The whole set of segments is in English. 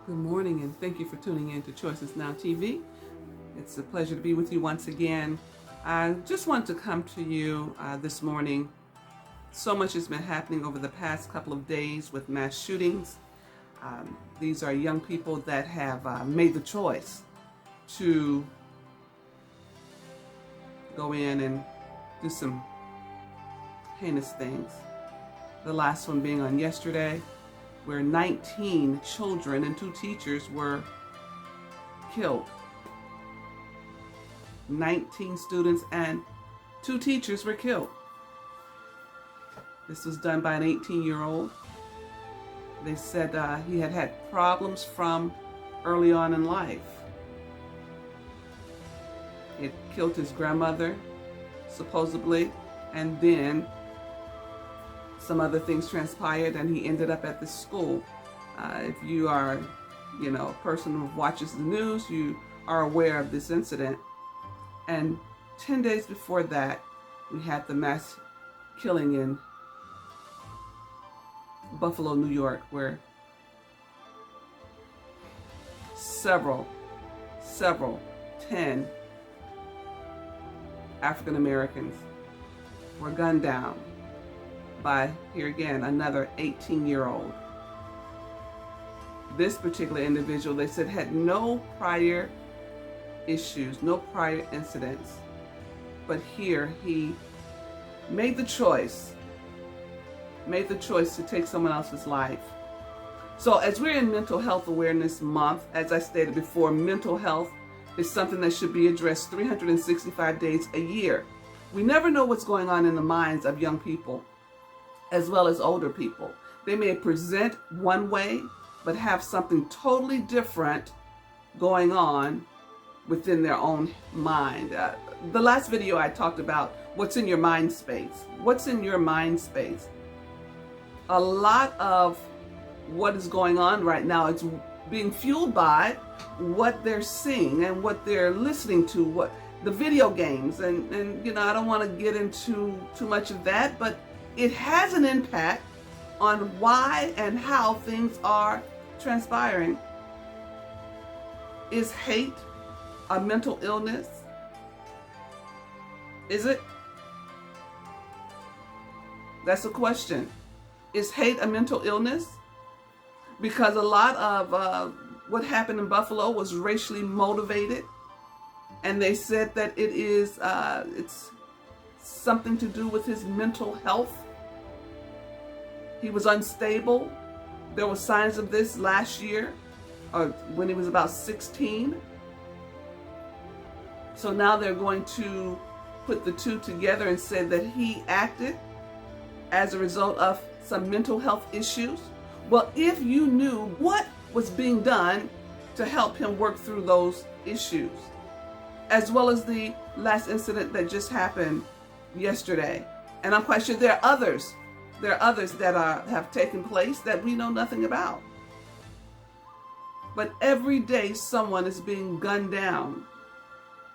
Good morning, and thank you for tuning in to Choices Now TV. It's a pleasure to be with you once again. I just want to come to you this morning. So much has been happening over the past couple of days with mass shootings. These are young people that have made the choice to go in and do some heinous things. The last one being on yesterday, where 19 children and 2 teachers were killed. 19 students and 2 teachers were killed. This was done by an 18-year-old. They said he had had problems from early on in life. It killed his grandmother, supposedly, and then some other things transpired, and he ended up at this school. If you are, a person who watches the news, you are aware of this incident. And 10 days before that, we had the mass killing in Buffalo, New York, where several, 10 African Americans were gunned down by, here again, another 18-year-old. This particular individual, they said, had no prior issues, no prior incidents. But here he made the choice to take someone else's life. So as we're in Mental Health Awareness Month, as I stated before, mental health is something that should be addressed 365 days a year. We never know what's going on in the minds of young people, as well as older people. They may present one way, but have something totally different going on within their own mind. The last video I talked about what's in your mind space. What's in your mind space? A lot of what is going on right now is being fueled by what they're seeing and what they're listening to, what the video games, and I don't want to get into too much of that, but it has an impact on why and how things are transpiring. Is hate a mental illness? Is it? That's a question. Is hate a mental illness? Because a lot of what happened in Buffalo was racially motivated, and they said that it's something to do with his mental health. He was unstable. There were signs of this last year, or when he was about 16. So now they're going to put the two together and say that he acted as a result of some mental health issues. Well, if you knew what was being done to help him work through those issues, as well as the last incident that just happened yesterday, and I'm quite sure there are others that have taken place that we know nothing about. But every day someone is being gunned down.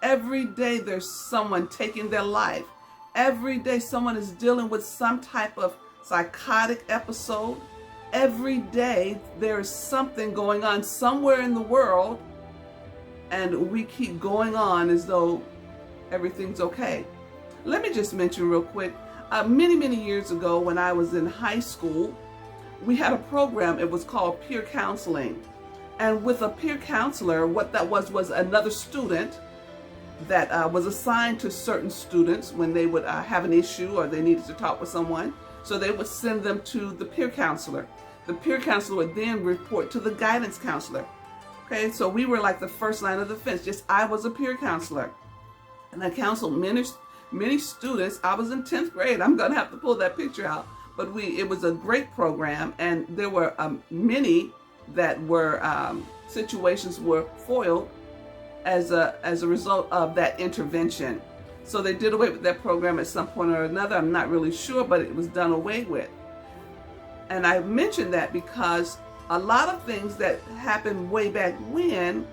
Every day there's someone taking their life. Every day someone is dealing with some type of psychotic episode. Every day there is something going on somewhere in the world, and we keep going on as though everything's okay. Let me just mention real quick, many years ago when I was in high school, we had a program. It was called peer counseling. And with a peer counselor, what that was another student that was assigned to certain students when they would have an issue or they needed to talk with someone. So they would send them to the peer counselor. The peer counselor would then report to the guidance counselor. Okay, so we were like the first line of defense. Just I was a peer counselor, and I counseled many students. I was in 10th grade. I'm gonna have to pull that picture out. But it was a great program, and there were many that were situations were foiled as a result of that intervention. So they did away with that program at some point or another. I'm not really sure, but it was done away with. And I mentioned that because a lot of things that happened way back when,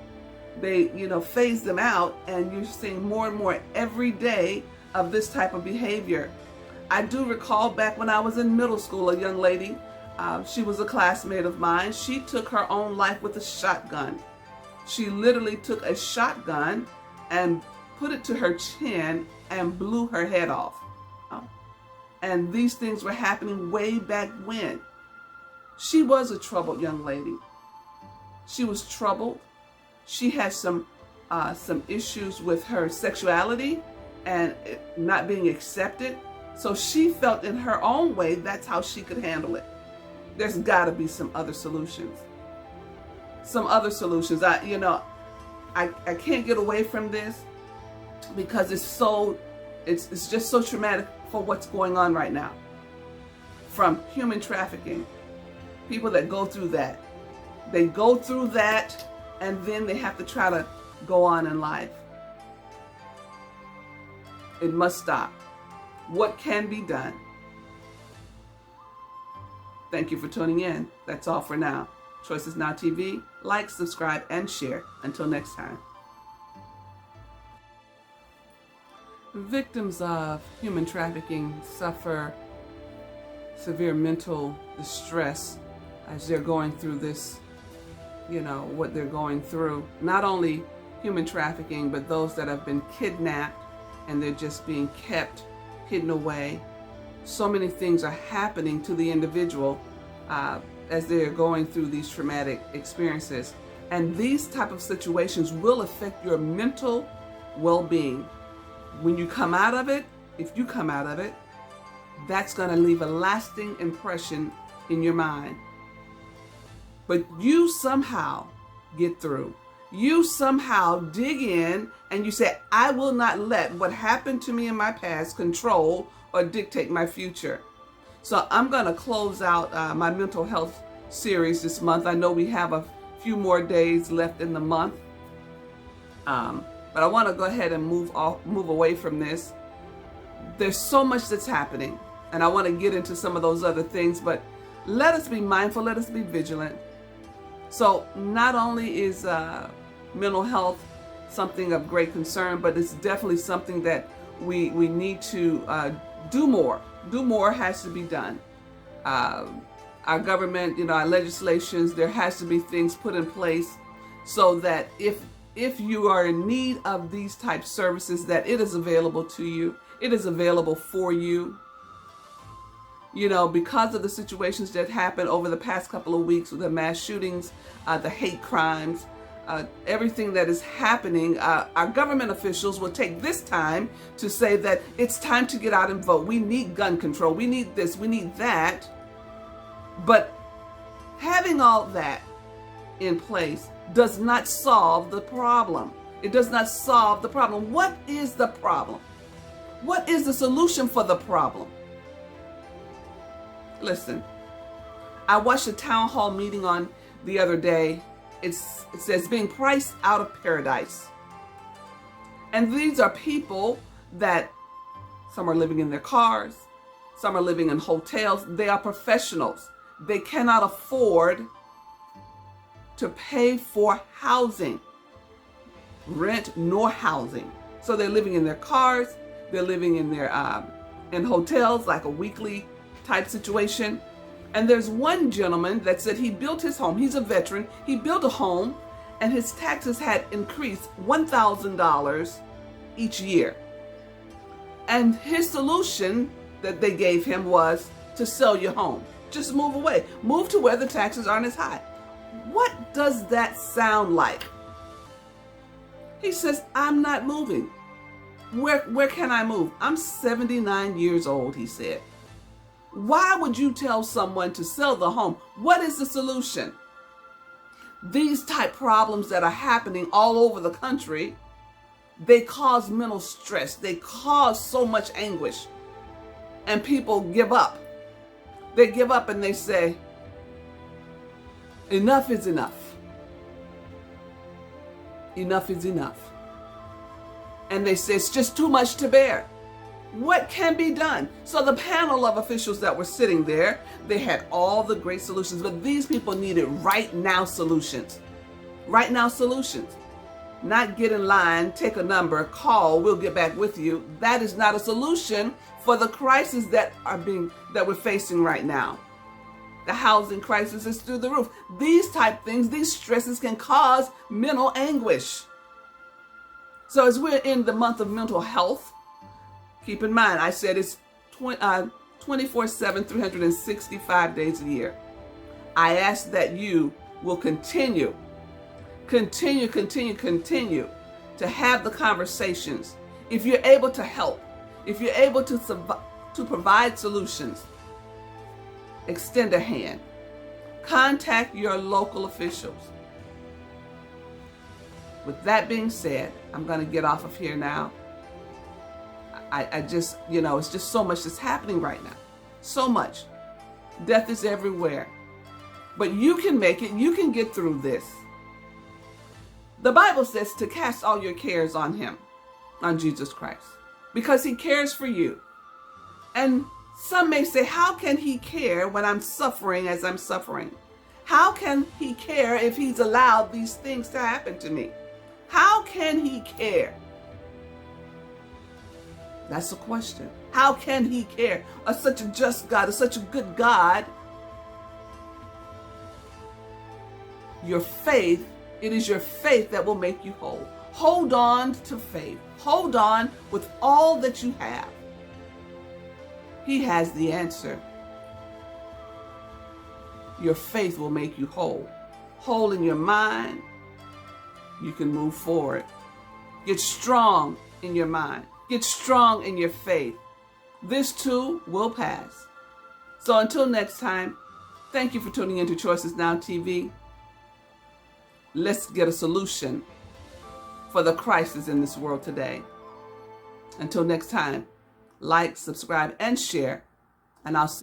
they phased them out, and you're seeing more and more every day of this type of behavior. I do recall back when I was in middle school, a young lady She was a classmate of mine. She took her own life with a shotgun. She literally took a shotgun and put it to her chin and blew her head off. And these things were happening way back when. She was a troubled young lady. She was troubled. She had some issues with her sexuality and not being accepted. So she felt in her own way that's how she could handle it. There's got to be some other solutions. Some other solutions. I can't get away from this because it's just so traumatic for what's going on right now. From human trafficking, people that go through that. They go through that and then they have to try to go on in life. It must stop. What can be done? Thank you for tuning in. That's all for now. Choices Now TV. Like, subscribe, and share. Until next time. Victims of human trafficking suffer severe mental distress as they're going through this, what they're going through. Not only human trafficking, but those that have been kidnapped and they're just being kept hidden away. So many things are happening to the individual as they're going through these traumatic experiences. And these type of situations will affect your mental well-being. When you come out of it, if you come out of it, that's going to leave a lasting impression in your mind. But you somehow get through. You somehow dig in and you say, I will not let what happened to me in my past control or dictate my future. So I'm going to close out my mental health series this month. I know we have a few more days left in the month. But I want to go ahead and move away from this. There's so much that's happening, and I want to get into some of those other things, but let us be mindful, let us be vigilant. So not only is mental health something of great concern, but it's definitely something that we need to do more. Do more has to be done. Our government, our legislations, there has to be things put in place so that if you are in need of these type services, that it is available to you. It is available for you. Because of the situations that happened over the past couple of weeks with the mass shootings, the hate crimes, everything that is happening, our government officials will take this time to say that it's time to get out and vote. We need gun control. We need this. We need that. But having all that in place does not solve the problem. It does not solve the problem. What is the problem? What is the solution for the problem? Listen, I watched a town hall meeting on the other day. It says being priced out of paradise. And these are people that some are living in their cars, some are living in hotels. They are professionals. They cannot afford to pay for housing, rent nor housing. So they're living in their cars, they're living in their in hotels, like a weekly type situation. And there's one gentleman that said he built his home. He's a veteran. He built a home and his taxes had increased $1,000 each year. And his solution that they gave him was to sell your home. Just move away. Move to where the taxes aren't as high. What does that sound like? He says, I'm not moving. Where can I move? I'm 79 years old, he said. Why would you tell someone to sell the home? What is the solution? These type problems that are happening all over the country, they cause mental stress. They cause so much anguish. And people give up. They give up and they say, enough is enough. Enough is enough. And they say, it's just too much to bear. What can be done? So the panel of officials that were sitting there, they had all the great solutions, but these people needed right now solutions. Right now solutions. Not get in line, take a number, call, we'll get back with you. That is not a solution for the crisis that we're facing right now. The housing crisis is through the roof. These type things, these stresses can cause mental anguish. So as we're in the month of mental health, keep in mind, I said it's 24/7, 365 days a year. I ask that you will continue to have the conversations. If you're able to help, if you're able to provide solutions, extend a hand. Contact your local officials. With that being said, I'm going to get off of here now. I just, it's just so much that's happening right now. So much. Death is everywhere. But you can make it. You can get through this. The Bible says to cast all your cares on him, on Jesus Christ, because he cares for you. And some may say, how can he care when I'm suffering as I'm suffering? How can he care if he's allowed these things to happen to me? How can he care? That's the question. How can he care? Such a just God, such a good God. Your faith, it is your faith that will make you whole. Hold on to faith. Hold on with all that you have. He has the answer. Your faith will make you whole. Whole in your mind. You can move forward. Get strong in your mind. Get strong in your faith. This too will pass. So until next time, thank you for tuning into Choices Now TV. Let's get a solution for the crisis in this world today. Until next time, like, subscribe, and share, and I'll see you.